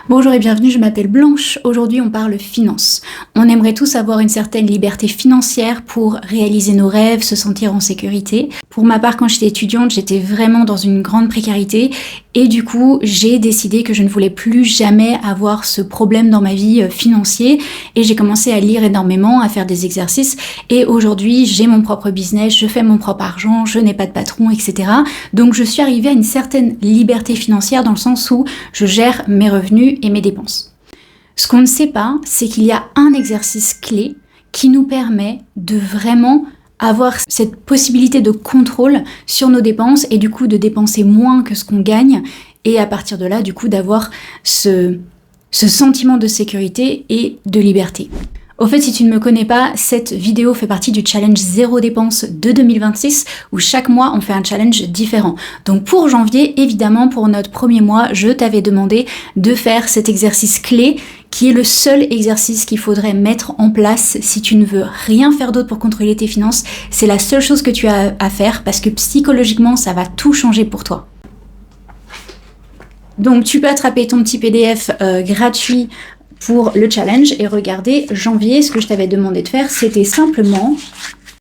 Bonjour et bienvenue, je m'appelle Blanche. Aujourd'hui, on parle finance. On aimerait tous avoir une certaine liberté financière pour réaliser nos rêves, se sentir en sécurité. Pour ma part, quand j'étais étudiante, j'étais vraiment dans une grande précarité et du coup, j'ai décidé que je ne voulais plus jamais avoir ce problème dans ma vie financier et j'ai commencé à lire énormément, à faire des exercices et aujourd'hui, j'ai mon propre business, je fais mon propre argent, je n'ai pas de patron, etc. Donc, je suis arrivée à une certaine liberté financière dans le sens où je gère mes revenus et mes dépenses. Ce qu'on ne sait pas, c'est qu'il y a un exercice clé qui nous permet de vraiment avoir cette possibilité de contrôle sur nos dépenses et du coup de dépenser moins que ce qu'on gagne et à partir de là, du coup, d'avoir ce sentiment de sécurité et de liberté. Au fait, si tu ne me connais pas, cette vidéo fait partie du challenge zéro dépense de 2026 où chaque mois on fait un challenge différent. Donc pour janvier, évidemment, pour notre premier mois, je t'avais demandé de faire cet exercice clé qui est le seul exercice qu'il faudrait mettre en place si tu ne veux rien faire d'autre pour contrôler tes finances. C'est la seule chose que tu as à faire parce que psychologiquement, ça va tout changer pour toi. Donc tu peux attraper ton petit PDF gratuit pour le challenge et regarder janvier, ce que je t'avais demandé de faire, c'était simplement,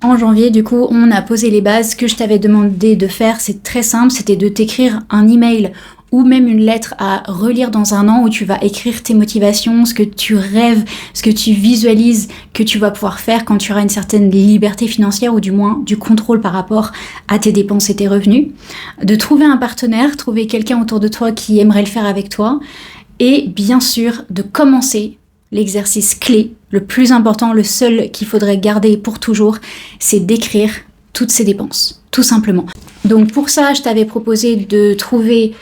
en janvier, du coup, on a posé les bases. Ce que je t'avais demandé de faire, c'est très simple, c'était de t'écrire un email ou même une lettre à relire dans un an où tu vas écrire tes motivations, ce que tu rêves, ce que tu visualises que tu vas pouvoir faire quand tu auras une certaine liberté financière ou du moins du contrôle par rapport à tes dépenses et tes revenus. De trouver un partenaire, trouver quelqu'un autour de toi qui aimerait le faire avec toi. Et bien sûr, de commencer l'exercice clé, le plus important, le seul qu'il faudrait garder pour toujours, c'est d'écrire toutes ces dépenses, tout simplement. Donc pour ça, je t'avais proposé de trouver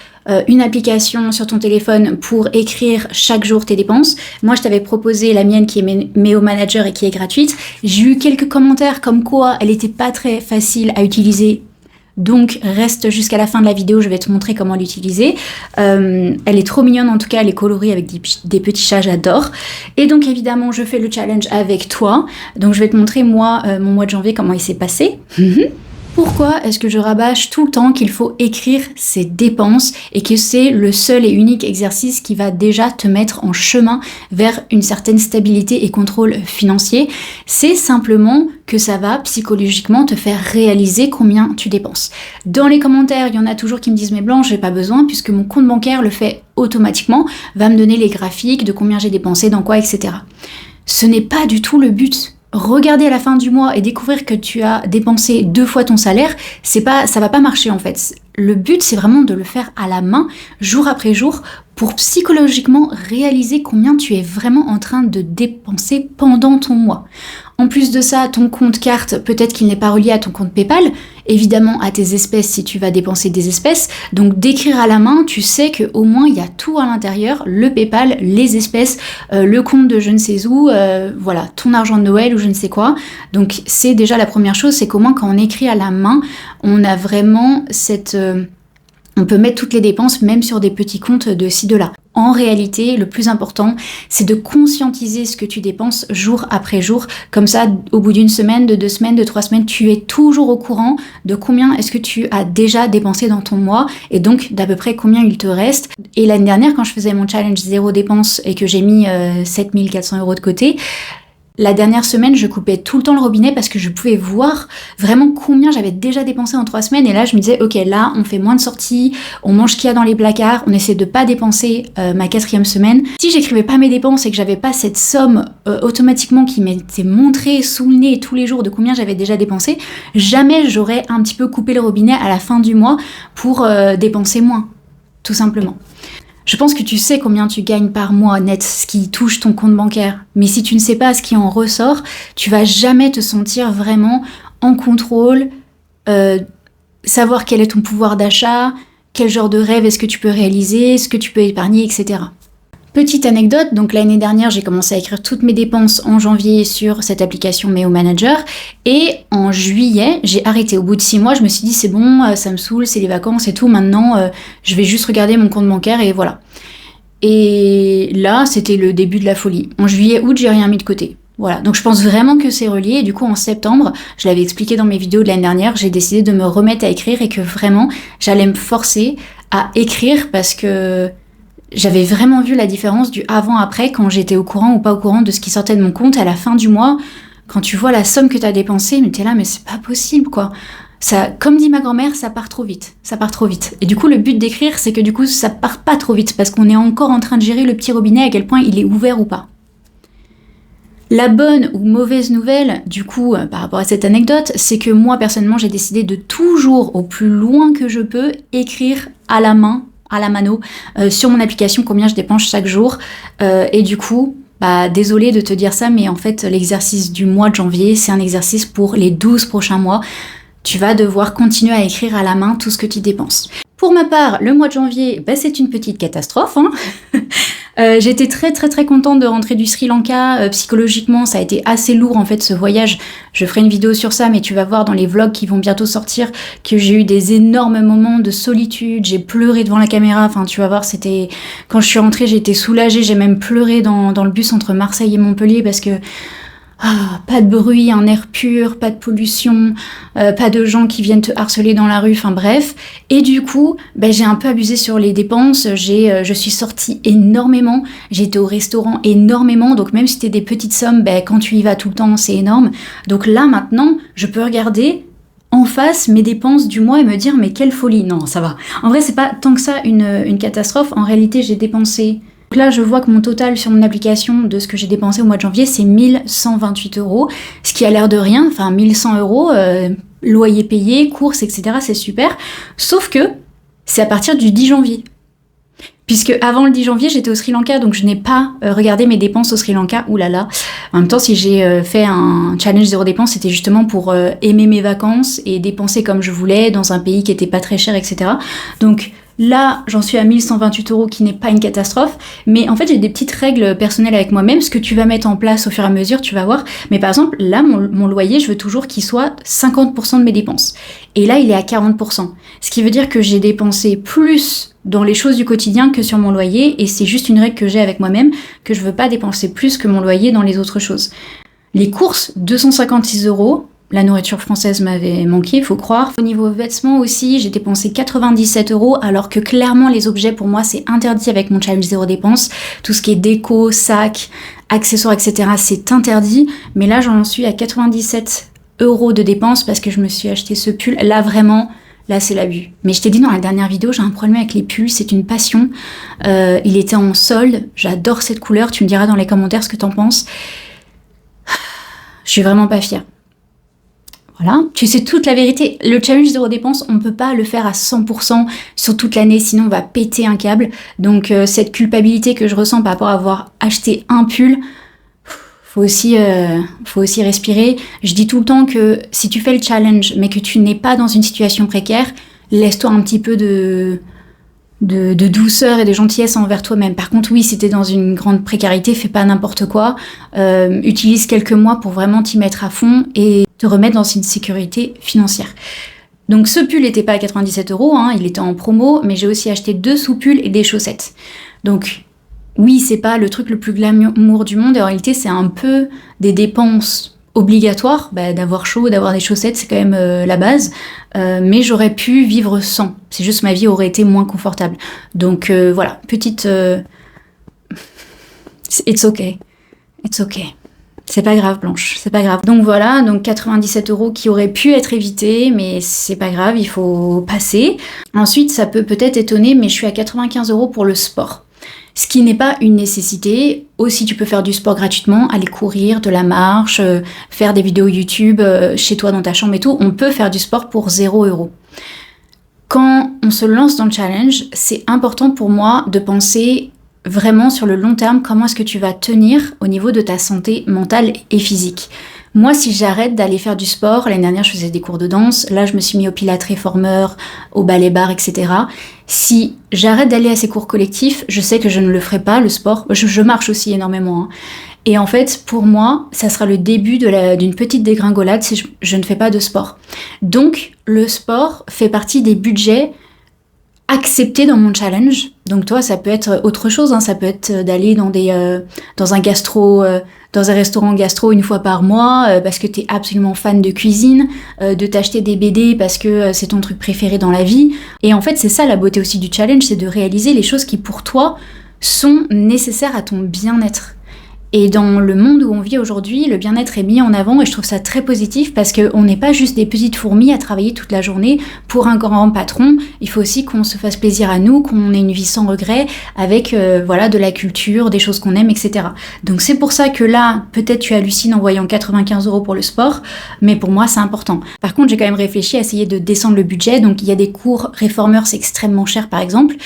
une application sur ton téléphone pour écrire chaque jour tes dépenses. Moi, je t'avais proposé la mienne qui est Meo Manager et qui est gratuite. J'ai eu quelques commentaires comme quoi elle n'était pas très facile à utiliser. Donc reste jusqu'à la fin de la vidéo, je vais te montrer comment l'utiliser. Elle est trop mignonne en tout cas, elle est colorée avec des petits chats, j'adore. Et donc évidemment, je fais le challenge avec toi. Donc je vais te montrer moi, mon mois de janvier, comment il s'est passé. Pourquoi est-ce que je rabâche tout le temps qu'il faut écrire ses dépenses et que c'est le seul et unique exercice qui va déjà te mettre en chemin vers une certaine stabilité et contrôle financier? C'est simplement que ça va psychologiquement te faire réaliser combien tu dépenses. Dans les commentaires, il y en a toujours qui me disent « Mais Blanche, j'ai pas besoin puisque mon compte bancaire le fait automatiquement, va me donner les graphiques de combien j'ai dépensé, dans quoi, etc. » Ce n'est pas du tout le but. Regarder à la fin du mois et découvrir que tu as dépensé 2 fois ton salaire, ça va pas marcher en fait. Le but, c'est vraiment de le faire à la main, jour après jour, pour psychologiquement réaliser combien tu es vraiment en train de dépenser pendant ton mois. En plus de ça, ton compte carte, peut-être qu'il n'est pas relié à ton compte PayPal, évidemment à tes espèces si tu vas dépenser des espèces. Donc d'écrire à la main, tu sais qu'au moins il y a tout à l'intérieur, le PayPal, les espèces, le compte de je ne sais où, voilà, ton argent de Noël ou je ne sais quoi. Donc c'est déjà la première chose, c'est qu'au moins quand on écrit à la main, on a vraiment on peut mettre toutes les dépenses, même sur des petits comptes de ci, de là. En réalité, le plus important, c'est de conscientiser ce que tu dépenses jour après jour. Comme ça, au bout d'une semaine, de 2 semaines, de 3 semaines, tu es toujours au courant de combien est-ce que tu as déjà dépensé dans ton mois et donc d'à peu près combien il te reste. Et l'année dernière, quand je faisais mon challenge zéro dépense et que j'ai mis 7400 € de côté, la dernière semaine, je coupais tout le temps le robinet parce que je pouvais voir vraiment combien j'avais déjà dépensé en 3 semaines. Et là, je me disais, ok, là, on fait moins de sorties, on mange ce qu'il y a dans les placards, on essaie de pas dépenser ma 4e semaine. Si j'écrivais pas mes dépenses et que j'avais pas cette somme automatiquement qui m'était montrée sous le nez tous les jours de combien j'avais déjà dépensé, jamais j'aurais un petit peu coupé le robinet à la fin du mois pour dépenser moins, tout simplement. Je pense que tu sais combien tu gagnes par mois net, ce qui touche ton compte bancaire. Mais si tu ne sais pas ce qui en ressort, tu vas jamais te sentir vraiment en contrôle, savoir quel est ton pouvoir d'achat, quel genre de rêve est-ce que tu peux réaliser, ce que tu peux épargner, etc. Petite anecdote, donc l'année dernière, j'ai commencé à écrire toutes mes dépenses en janvier sur cette application Meo Manager et en juillet, j'ai arrêté. Au bout de 6 mois, je me suis dit c'est bon, ça me saoule, c'est les vacances et tout, maintenant je vais juste regarder mon compte bancaire et voilà. Et là, c'était le début de la folie. En juillet, août, j'ai rien mis de côté. Voilà, donc je pense vraiment que c'est relié et du coup en septembre, je l'avais expliqué dans mes vidéos de l'année dernière, j'ai décidé de me remettre à écrire et que vraiment, j'allais me forcer à écrire parce que j'avais vraiment vu la différence du avant-après quand j'étais au courant ou pas au courant de ce qui sortait de mon compte à la fin du mois. Quand tu vois la somme que t'as dépensée, mais t'es là, mais c'est pas possible, quoi. Ça, comme dit ma grand-mère, ça part trop vite. Ça part trop vite. Et du coup, le but d'écrire, c'est que du coup, ça part pas trop vite parce qu'on est encore en train de gérer le petit robinet, à quel point il est ouvert ou pas. La bonne ou mauvaise nouvelle, du coup, par rapport à cette anecdote, c'est que moi, personnellement, j'ai décidé de toujours, au plus loin que je peux, écrire à la main, à la mano, sur mon application combien je dépense chaque jour. Et du coup, désolée de te dire ça, mais en fait, l'exercice du mois de janvier, c'est un exercice pour les 12 prochains mois. Tu vas devoir continuer à écrire à la main tout ce que tu dépenses. Pour ma part, le mois de janvier, c'est une petite catastrophe. Hein. J'étais très contente de rentrer du Sri Lanka. Psychologiquement, ça a été assez lourd en fait ce voyage. Je ferai une vidéo sur ça, mais tu vas voir dans les vlogs qui vont bientôt sortir que j'ai eu des énormes moments de solitude. J'ai pleuré devant la caméra. Enfin, tu vas voir, c'était quand je suis rentrée, j'ai été soulagée. J'ai même pleuré dans le bus entre Marseille et Montpellier parce que pas de bruit, un air pur, pas de pollution, pas de gens qui viennent te harceler dans la rue, enfin bref. Et du coup, j'ai un peu abusé sur les dépenses, je suis sortie énormément, j'ai été au restaurant énormément, donc même si c'était des petites sommes, quand tu y vas tout le temps, c'est énorme. Donc là, maintenant, je peux regarder en face mes dépenses du mois et me dire, mais quelle folie. Non, ça va. En vrai, c'est pas tant que ça une catastrophe. En réalité, j'ai dépensé... Donc là, je vois que mon total sur mon application de ce que j'ai dépensé au mois de janvier, c'est 1128 €, ce qui a l'air de rien, enfin 1100 €, loyer payé, courses, etc., c'est super. Sauf que c'est à partir du 10 janvier. Puisque avant le 10 janvier, j'étais au Sri Lanka, donc je n'ai pas regardé mes dépenses au Sri Lanka. Ouh là là. En même temps, si j'ai fait un challenge zéro dépense, c'était justement pour aimer mes vacances et dépenser comme je voulais dans un pays qui était pas très cher, etc. Donc là, j'en suis à 1128 € qui n'est pas une catastrophe, mais en fait, j'ai des petites règles personnelles avec moi-même, ce que tu vas mettre en place au fur et à mesure, tu vas voir. Mais par exemple, là, mon loyer, je veux toujours qu'il soit 50% de mes dépenses. Et là, il est à 40%. Ce qui veut dire que j'ai dépensé plus dans les choses du quotidien que sur mon loyer, et c'est juste une règle que j'ai avec moi-même, que je veux pas dépenser plus que mon loyer dans les autres choses. Les courses, 256 €. La nourriture française m'avait manqué, faut croire. Au niveau vêtements aussi, j'ai dépensé 97 €, alors que clairement les objets pour moi c'est interdit avec mon challenge zéro dépense. Tout ce qui est déco, sac, accessoires, etc. c'est interdit. Mais là j'en suis à 97 € de dépenses parce que je me suis acheté ce pull. Là vraiment, là c'est l'abus. Mais je t'ai dit dans la dernière vidéo, j'ai un problème avec les pulls, c'est une passion. Il était en solde, j'adore cette couleur, tu me diras dans les commentaires ce que t'en penses. Je suis vraiment pas fière. Voilà, tu sais toute la vérité. Le challenge zéro dépense, on ne peut pas le faire à 100% sur toute l'année, sinon on va péter un câble. Donc cette culpabilité que je ressens par rapport à avoir acheté un pull, faut aussi respirer. Je dis tout le temps que si tu fais le challenge, mais que tu n'es pas dans une situation précaire, laisse-toi un petit peu de douceur et de gentillesse envers toi-même. Par contre, oui, si t'es dans une grande précarité, fais pas n'importe quoi. Utilise quelques mois pour vraiment t'y mettre à fond et te remettre dans une sécurité financière. Donc ce pull n'était pas à 97 €, hein, il était en promo, mais j'ai aussi acheté 2 sous-pulls et des chaussettes. Donc oui, c'est pas le truc le plus glamour du monde, et en réalité c'est un peu des dépenses obligatoires, d'avoir chaud, d'avoir des chaussettes, c'est quand même la base, mais j'aurais pu vivre sans. C'est juste ma vie aurait été moins confortable. Donc voilà, petite... It's okay. It's okay. C'est pas grave, Blanche, c'est pas grave. Donc voilà, donc 97 € qui auraient pu être évités, mais c'est pas grave, il faut passer. Ensuite, ça peut peut-être étonner, mais je suis à 95 € pour le sport. Ce qui n'est pas une nécessité. Aussi, tu peux faire du sport gratuitement, aller courir, de la marche, faire des vidéos YouTube chez toi dans ta chambre et tout. On peut faire du sport pour 0 €. Quand on se lance dans le challenge, c'est important pour moi de penser vraiment sur le long terme, comment est-ce que tu vas tenir au niveau de ta santé mentale et physique. Moi, si j'arrête d'aller faire du sport, l'année dernière je faisais des cours de danse, là je me suis mis au Pilates réformeur, au ballet bar, etc. Si j'arrête d'aller à ces cours collectifs, je sais que je ne le ferai pas, le sport. Je marche aussi énormément, hein. Et en fait, pour moi, ça sera le début d'une petite dégringolade si je ne fais pas de sport. Donc, le sport fait partie des budgets accepté dans mon challenge. Donc toi, ça peut être autre chose, hein. Ça peut être d'aller dans un restaurant gastro une fois par mois parce que t'es absolument fan de cuisine, de t'acheter des BD parce que c'est ton truc préféré dans la vie. Et en fait, c'est ça la beauté aussi du challenge, c'est de réaliser les choses qui pour toi sont nécessaires à ton bien-être. Et dans le monde où on vit aujourd'hui, le bien-être est mis en avant et je trouve ça très positif parce qu'on n'est pas juste des petites fourmis à travailler toute la journée pour un grand patron. Il faut aussi qu'on se fasse plaisir à nous, qu'on ait une vie sans regret avec de la culture, des choses qu'on aime, etc. Donc c'est pour ça que là, peut-être tu hallucines en voyant 95 € pour le sport, mais pour moi c'est important. Par contre, j'ai quand même réfléchi à essayer de descendre le budget. Donc il y a des cours réformeurs, c'est extrêmement cher par exemple.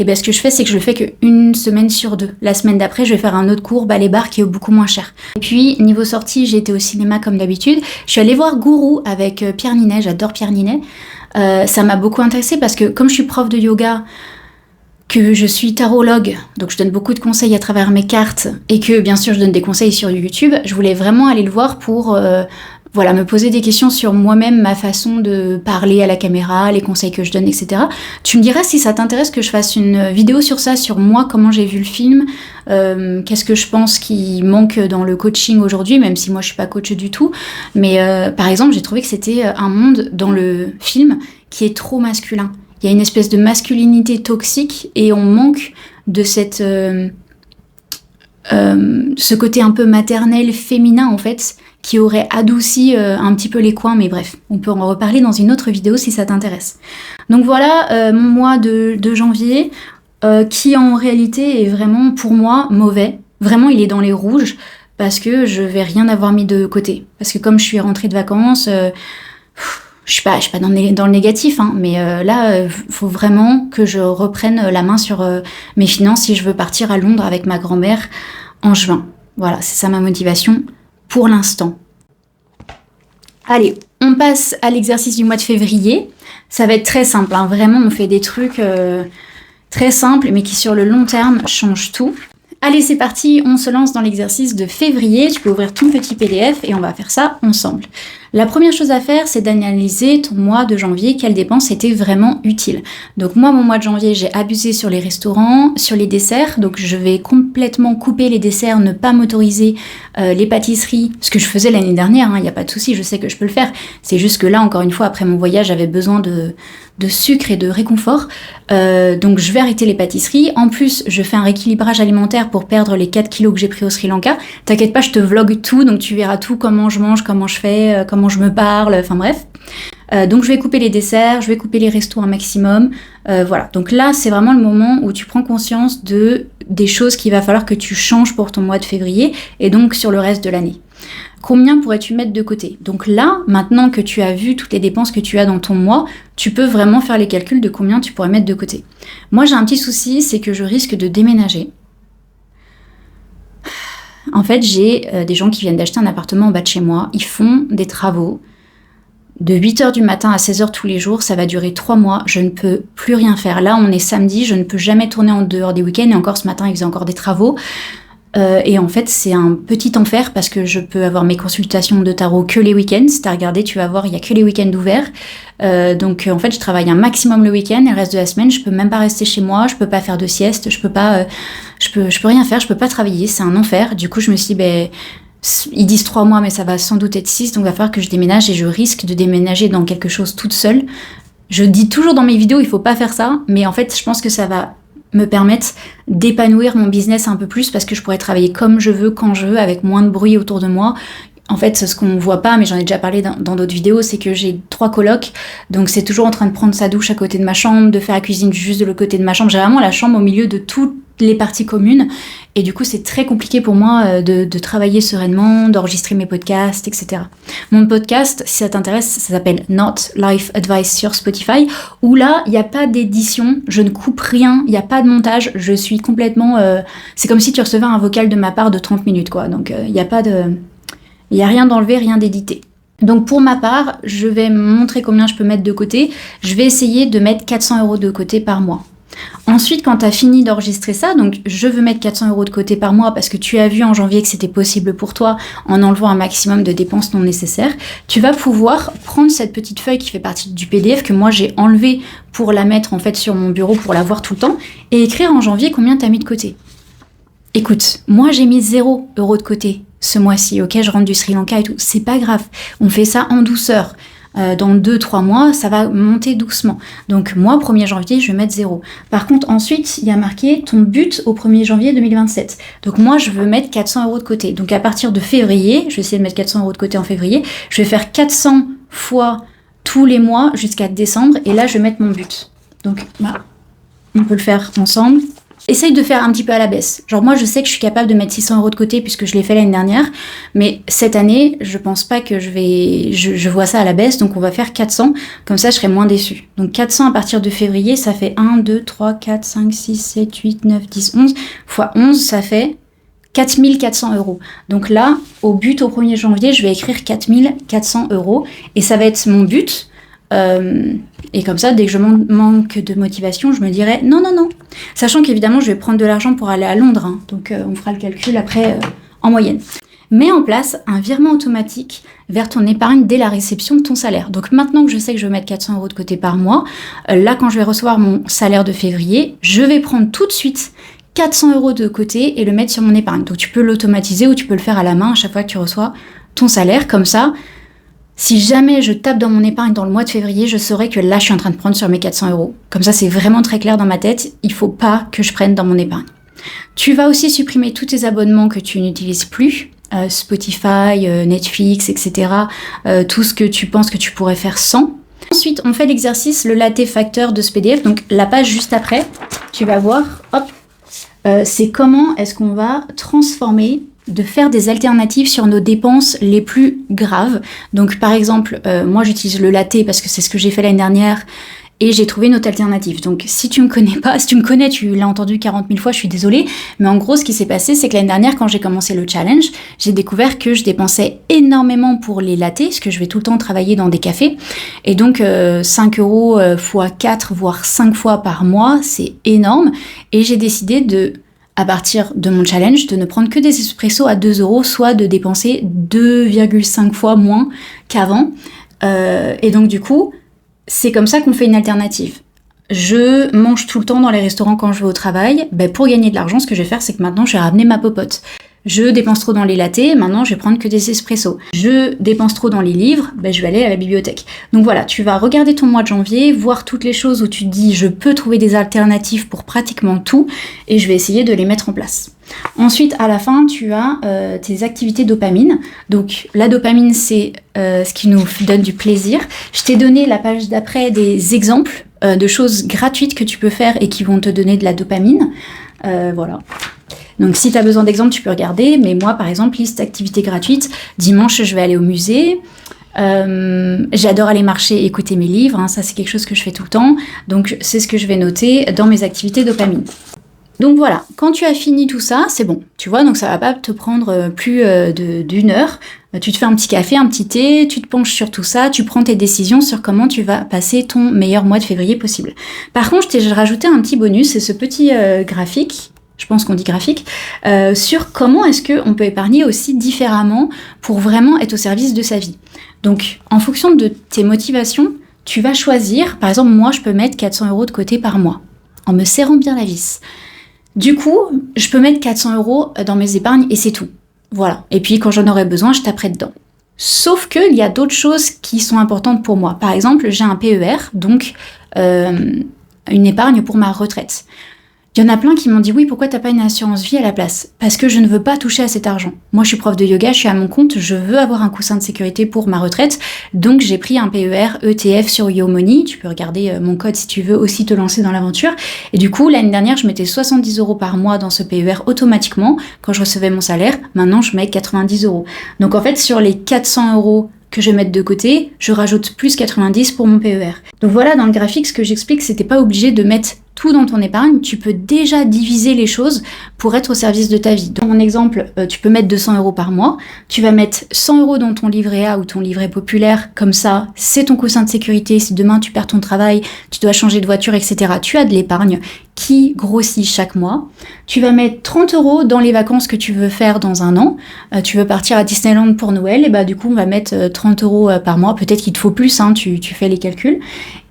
Et bien ce que je fais, c'est que je le fais qu'une semaine sur 2. La semaine d'après, je vais faire un autre cours, ballet bar, qui est beaucoup moins cher. Et puis, niveau sortie, j'ai été au cinéma comme d'habitude. Je suis allée voir Gourou avec Pierre Ninet, j'adore Pierre Ninet. Ça m'a beaucoup intéressée parce que comme je suis prof de yoga, que je suis tarologue, donc je donne beaucoup de conseils à travers mes cartes, et que bien sûr je donne des conseils sur YouTube, je voulais vraiment aller le voir pour me poser des questions sur moi-même, ma façon de parler à la caméra, les conseils que je donne, etc. Tu me diras si ça t'intéresse que je fasse une vidéo sur ça, sur moi, comment j'ai vu le film, qu'est-ce que je pense qui manque dans le coaching aujourd'hui, même si moi je suis pas coach du tout. Mais par exemple, j'ai trouvé que c'était un monde dans le film qui est trop masculin. Il y a une espèce de masculinité toxique et on manque de ce côté un peu maternel, féminin en fait, qui aurait adouci un petit peu les coins, mais bref, on peut en reparler dans une autre vidéo si ça t'intéresse. Donc voilà mon mois de janvier, qui en réalité est vraiment pour moi mauvais. Vraiment, il est dans les rouges parce que je vais rien avoir mis de côté. Parce que comme je suis rentrée de vacances, je suis pas dans le négatif, hein, mais là, faut vraiment que je reprenne la main sur mes finances si je veux partir à Londres avec ma grand-mère en juin. Voilà, c'est ça ma motivation pour l'instant. Allez, on passe à l'exercice du mois de février. Ça va être très simple, hein, vraiment, on fait des trucs très simples, mais qui sur le long terme changent tout. Allez, c'est parti, on se lance dans l'exercice de février. Tu peux ouvrir ton petit PDF et on va faire ça ensemble. La première chose à faire, c'est d'analyser ton mois de janvier, quelles dépenses étaient vraiment utiles. Donc moi, mon mois de janvier, j'ai abusé sur les restaurants, sur les desserts. Donc je vais complètement couper les desserts, ne pas m'autoriser les pâtisseries, ce que je faisais l'année dernière, il n'y a pas de souci, je sais que je peux le faire. C'est juste que là, encore une fois, après mon voyage, j'avais besoin de sucre et de réconfort. Donc je vais arrêter les pâtisseries. En plus, je fais un rééquilibrage alimentaire pour perdre les 4 kilos que j'ai pris au Sri Lanka. T'inquiète pas, je te vlog tout, donc tu verras tout, comment je mange, comment je fais, comment je me parle, enfin bref. Donc je vais couper les desserts, je vais couper les restos un maximum. Voilà, donc là c'est vraiment le moment où tu prends conscience des choses qu'il va falloir que tu changes pour ton mois de février et donc sur le reste de l'année. Combien pourrais-tu mettre de côté? Donc là, maintenant que tu as vu toutes les dépenses que tu as dans ton mois, tu peux vraiment faire les calculs de combien tu pourrais mettre de côté. Moi j'ai un petit souci, c'est que je risque de déménager. En fait, j'ai des gens qui viennent d'acheter un appartement en bas de chez moi, ils font des travaux. De 8h du matin à 16h tous les jours, ça va durer 3 mois, je ne peux plus rien faire. Là, on est samedi, je ne peux jamais tourner en dehors des week-ends, et encore ce matin, ils faisaient encore des travaux. Et en fait, c'est un petit enfer parce que je peux avoir mes consultations de tarot que les week-ends. Si t'as regardé, tu vas voir, il y a que les week-ends ouverts. Donc en fait, je travaille un maximum le week-end et le reste de la semaine, je peux même pas rester chez moi, je peux pas faire de sieste, je peux rien faire, je peux pas travailler, c'est un enfer. Du coup, je me suis dit, ils disent 3 mois, mais ça va sans doute être 6, donc il va falloir que je déménage et je risque de déménager dans quelque chose toute seule. Je dis toujours dans mes vidéos, il faut pas faire ça, mais en fait, je pense que ça va me permettre d'épanouir mon business un peu plus parce que je pourrais travailler comme je veux, quand je veux, avec moins de bruit autour de moi. En fait, ce qu'on voit pas, mais j'en ai déjà parlé dans d'autres vidéos, c'est que j'ai 3 colocs, donc c'est toujours en train de prendre sa douche à côté de ma chambre, de faire la cuisine juste de l'autre côté de ma chambre. J'ai vraiment la chambre au milieu de toutes les parties communes, et du coup c'est très compliqué pour moi de travailler sereinement, d'enregistrer mes podcasts, etc. Mon podcast, si ça t'intéresse, ça s'appelle Not Life Advice sur Spotify, où là, il n'y a pas d'édition, je ne coupe rien, il n'y a pas de montage, je suis complètement... c'est comme si tu recevais un vocal de ma part de 30 minutes, quoi, donc il n'y a rien d'enlevé, rien d'édité. Donc pour ma part, je vais me montrer combien je peux mettre de côté. Je vais essayer de mettre 400 € de côté par mois. Ensuite, quand tu as fini d'enregistrer ça, donc je veux mettre 400 € de côté par mois parce que tu as vu en janvier que c'était possible pour toi en enlevant un maximum de dépenses non nécessaires, tu vas pouvoir prendre cette petite feuille qui fait partie du PDF que moi j'ai enlevé pour la mettre en fait sur mon bureau pour la voir tout le temps et écrire en janvier combien tu as mis de côté. Écoute, moi j'ai mis 0 € de côté ce mois-ci, ok, je rentre du Sri Lanka et tout, c'est pas grave, on fait ça en douceur. dans 2-3 mois, ça va monter doucement. Donc moi, 1er janvier, je vais mettre 0. Par contre, ensuite, il y a marqué ton but au 1er janvier 2027. Donc moi, je veux mettre 400 € de côté. Donc à partir de février, je vais essayer de mettre 400 € de côté en février, je vais faire 400 fois tous les mois jusqu'à décembre, et là, je vais mettre mon but. Donc, bah, on peut le faire ensemble. Essaye de faire un petit peu à la baisse. Genre moi, je sais que je suis capable de mettre 600 € de côté puisque je l'ai fait l'année dernière, mais cette année, je pense pas que je vois ça à la baisse, donc on va faire 400, comme ça je serai moins déçue. Donc 400 à partir de février, ça fait 1, 2, 3, 4, 5, 6, 7, 8, 9, 10, 11, fois 11, ça fait 4400 €. Donc là, au but au 1er janvier, je vais écrire 4400 €, et ça va être mon but. Et comme ça, dès que je manque de motivation, je me dirais non. Sachant qu'évidemment, je vais prendre de l'argent pour aller à Londres, hein, donc on fera le calcul après en moyenne. Mets en place un virement automatique vers ton épargne dès la réception de ton salaire. Donc maintenant que je sais que je vais mettre 400 € de côté par mois, là quand je vais recevoir mon salaire de février, je vais prendre tout de suite 400 € de côté et le mettre sur mon épargne. Donc tu peux l'automatiser ou tu peux le faire à la main à chaque fois que tu reçois ton salaire, comme ça. Si jamais je tape dans mon épargne dans le mois de février, je saurai que là, je suis en train de prendre sur mes 400 €. Comme ça, c'est vraiment très clair dans ma tête. Il faut pas que je prenne dans mon épargne. Tu vas aussi supprimer tous tes abonnements que tu n'utilises plus. Spotify, Netflix, etc. Tout ce que tu penses que tu pourrais faire sans. Ensuite, on fait l'exercice, le latte factor de ce PDF. Donc, la page juste après, tu vas voir, hop, c'est comment est-ce qu'on va transformer, de faire des alternatives sur nos dépenses les plus graves. Donc par exemple, moi j'utilise le latte parce que c'est ce que j'ai fait l'année dernière et j'ai trouvé une autre alternative. Donc si tu me connais pas, si tu me connais, tu l'as entendu 40 000 fois, je suis désolée, mais en gros ce qui s'est passé, c'est que l'année dernière quand j'ai commencé le challenge, j'ai découvert que je dépensais énormément pour les lattés, parce que je vais tout le temps travailler dans des cafés, et donc 5 € fois 4, voire 5 fois par mois, c'est énorme, et j'ai décidé de, à partir de mon challenge, de ne prendre que des espressos à 2 €, soit de dépenser 2,5 fois moins qu'avant. Et donc du coup, c'est comme ça qu'on fait une alternative. Je mange tout le temps dans les restaurants quand je vais au travail. Pour gagner de l'argent, ce que je vais faire, c'est que maintenant, je vais ramener ma popote. Je dépense trop dans les lattés, maintenant je vais prendre que des espressos. Je dépense trop dans les livres, je vais aller à la bibliothèque. Donc voilà, tu vas regarder ton mois de janvier, voir toutes les choses où tu te dis je peux trouver des alternatives pour pratiquement tout, et je vais essayer de les mettre en place. Ensuite, à la fin, tu as tes activités dopamine. Donc la dopamine, c'est ce qui nous donne du plaisir. Je t'ai donné la page d'après des exemples de choses gratuites que tu peux faire et qui vont te donner de la dopamine. Voilà. Donc si tu as besoin d'exemples, tu peux regarder, mais moi par exemple, liste activités gratuites, dimanche je vais aller au musée, j'adore aller marcher, écouter mes livres, hein, ça c'est quelque chose que je fais tout le temps, donc c'est ce que je vais noter dans mes activités dopamine. Donc voilà, quand tu as fini tout ça, c'est bon, tu vois, donc ça va pas te prendre plus d'une heure, tu te fais un petit café, un petit thé, tu te penches sur tout ça, tu prends tes décisions sur comment tu vas passer ton meilleur mois de février possible. Par contre, j'ai rajouté un petit bonus, c'est ce petit graphique, je pense qu'on dit graphique, sur comment est-ce qu'on peut épargner aussi différemment pour vraiment être au service de sa vie. Donc, en fonction de tes motivations, tu vas choisir, par exemple, moi, je peux mettre 400 € de côté par mois, en me serrant bien la vis. Du coup, je peux mettre 400 € dans mes épargnes et c'est tout. Voilà. Et puis, quand j'en aurai besoin, je taperai dedans. Sauf qu'il y a d'autres choses qui sont importantes pour moi. Par exemple, j'ai un PER, donc une épargne pour ma retraite. Il y en a plein qui m'ont dit « Oui, pourquoi t'as pas une assurance vie à la place ?» Parce que je ne veux pas toucher à cet argent. Moi, je suis prof de yoga, je suis à mon compte, je veux avoir un coussin de sécurité pour ma retraite. Donc, j'ai pris un PER ETF sur YoMoney. Tu peux regarder mon code si tu veux aussi te lancer dans l'aventure. Et du coup, l'année dernière, je mettais 70 € par mois dans ce PER automatiquement quand je recevais mon salaire. Maintenant, je mets 90 €. Donc, en fait, sur les 400 € que je vais mettre de côté, je rajoute plus 90 pour mon PER. Donc voilà, dans le graphique, ce que j'explique, c'est que t'es pas obligé de mettre tout dans ton épargne, tu peux déjà diviser les choses pour être au service de ta vie. Dans mon exemple, tu peux mettre 200 € par mois, tu vas mettre 100 € dans ton livret A ou ton livret populaire, comme ça, c'est ton coussin de sécurité, si demain tu perds ton travail, tu dois changer de voiture, etc., tu as de l'épargne qui grossit chaque mois. Tu vas mettre 30 € dans les vacances que tu veux faire dans un an, tu veux partir à Disneyland pour Noël, et du coup on va mettre 30 € par mois, peut-être qu'il te faut plus, hein, tu fais les calculs,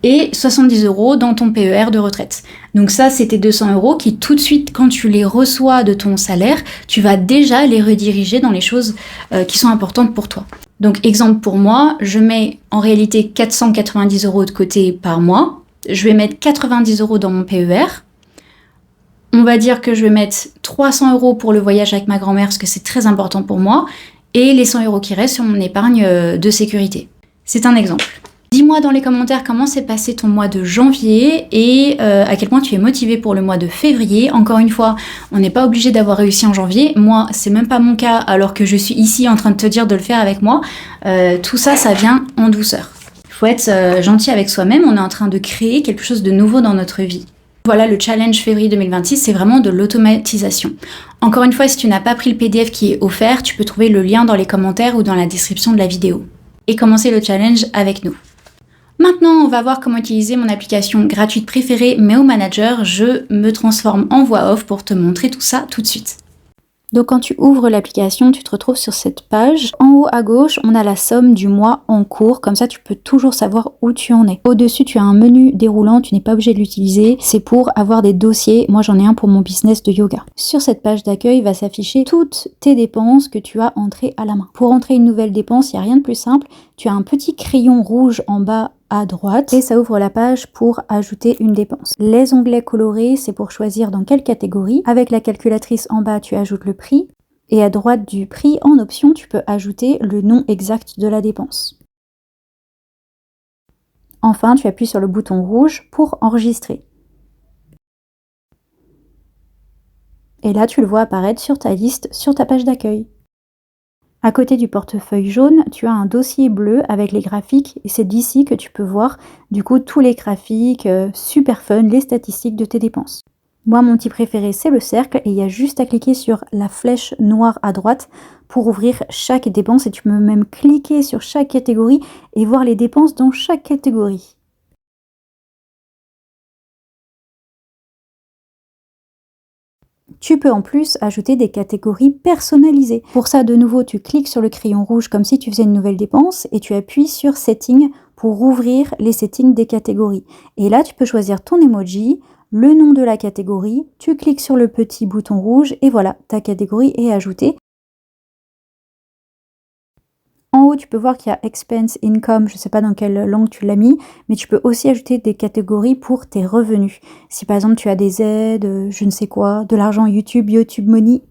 et 70 € dans ton PER de retraite. Donc ça, c'est tes 200 € qui, tout de suite, quand tu les reçois de ton salaire, tu vas déjà les rediriger dans les choses qui sont importantes pour toi. Donc exemple pour moi, je mets en réalité 490 € de côté par mois. Je vais mettre 90 € dans mon PER. On va dire que je vais mettre 300 € pour le voyage avec ma grand-mère parce que c'est très important pour moi. Et les 100 € qui restent sur mon épargne de sécurité. C'est un exemple. Dis-moi dans les commentaires comment s'est passé ton mois de janvier et à quel point tu es motivé pour le mois de février. Encore une fois, on n'est pas obligé d'avoir réussi en janvier. Moi, c'est même pas mon cas alors que je suis ici en train de te dire de le faire avec moi. Tout ça, ça vient en douceur. Il faut être gentil avec soi-même. On est en train de créer quelque chose de nouveau dans notre vie. Voilà, le challenge février 2026, c'est vraiment de l'automatisation. Encore une fois, si tu n'as pas pris le PDF qui est offert, tu peux trouver le lien dans les commentaires ou dans la description de la vidéo. Et commencer le challenge avec nous. Maintenant, on va voir comment utiliser mon application gratuite préférée, Meo Manager. Je me transforme en voix off pour te montrer tout ça tout de suite. Donc quand tu ouvres l'application, tu te retrouves sur cette page. En haut à gauche, on a la somme du mois en cours. Comme ça, tu peux toujours savoir où tu en es. Au-dessus, tu as un menu déroulant. Tu n'es pas obligé de l'utiliser. C'est pour avoir des dossiers. Moi, j'en ai un pour mon business de yoga. Sur cette page d'accueil, va s'afficher toutes tes dépenses que tu as entrées à la main. Pour entrer une nouvelle dépense, il n'y a rien de plus simple. Tu as un petit crayon rouge en bas à droite et ça ouvre la page pour ajouter une dépense. Les onglets colorés, c'est pour choisir dans quelle catégorie. Avec la calculatrice en bas, tu ajoutes le prix et à droite du prix, en option, tu peux ajouter le nom exact de la dépense. Enfin, tu appuies sur le bouton rouge pour enregistrer. Et là, tu le vois apparaître sur ta liste, sur ta page d'accueil. À côté du portefeuille jaune, tu as un dossier bleu avec les graphiques et c'est d'ici que tu peux voir du coup tous les graphiques super fun, les statistiques de tes dépenses. Moi, mon petit préféré, c'est le cercle et il y a juste à cliquer sur la flèche noire à droite pour ouvrir chaque dépense et tu peux même cliquer sur chaque catégorie et voir les dépenses dans chaque catégorie. Tu peux en plus ajouter des catégories personnalisées. Pour ça, de nouveau, tu cliques sur le crayon rouge comme si tu faisais une nouvelle dépense et tu appuies sur Settings pour ouvrir les settings des catégories. Et là, tu peux choisir ton emoji, le nom de la catégorie, tu cliques sur le petit bouton rouge et voilà, ta catégorie est ajoutée. En haut, tu peux voir qu'il y a Expense, Income, je ne sais pas dans quelle langue tu l'as mis, mais tu peux aussi ajouter des catégories pour tes revenus. Si par exemple tu as des aides, je ne sais quoi, de l'argent YouTube, YouTube Money.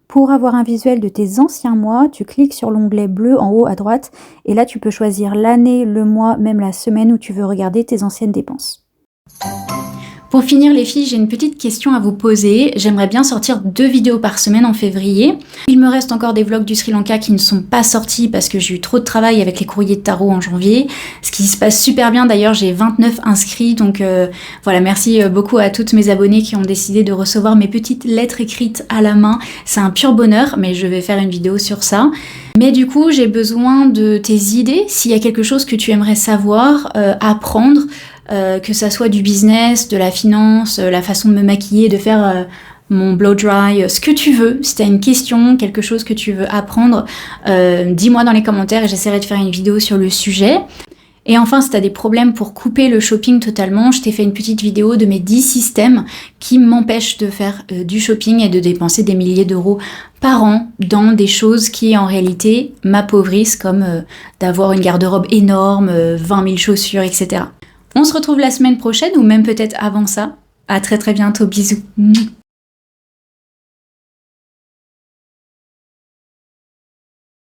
Pour avoir un visuel de tes anciens mois, tu cliques sur l'onglet bleu en haut à droite et là tu peux choisir l'année, le mois, même la semaine où tu veux regarder tes anciennes dépenses. Pour finir les filles, j'ai une petite question à vous poser. J'aimerais bien sortir 2 vidéos par semaine en février. Il me reste encore des vlogs du Sri Lanka qui ne sont pas sortis parce que j'ai eu trop de travail avec les courriers de tarot en janvier. Ce qui se passe super bien d'ailleurs, j'ai 29 inscrits. Donc voilà, merci beaucoup à toutes mes abonnées qui ont décidé de recevoir mes petites lettres écrites à la main. C'est un pur bonheur, mais je vais faire une vidéo sur ça. Mais du coup, j'ai besoin de tes idées. S'il y a quelque chose que tu aimerais savoir, apprendre, que ça soit du business, de la finance, la façon de me maquiller, de faire mon blow dry, ce que tu veux. Si tu as une question, quelque chose que tu veux apprendre, dis-moi dans les commentaires et j'essaierai de faire une vidéo sur le sujet. Et enfin, si tu as des problèmes pour couper le shopping totalement, je t'ai fait une petite vidéo de mes 10 systèmes qui m'empêchent de faire du shopping et de dépenser des milliers d'euros par an dans des choses qui en réalité m'appauvrissent, comme d'avoir une garde-robe énorme, 20 000 chaussures, etc. On se retrouve la semaine prochaine ou même peut-être avant ça. À très bientôt, bisous.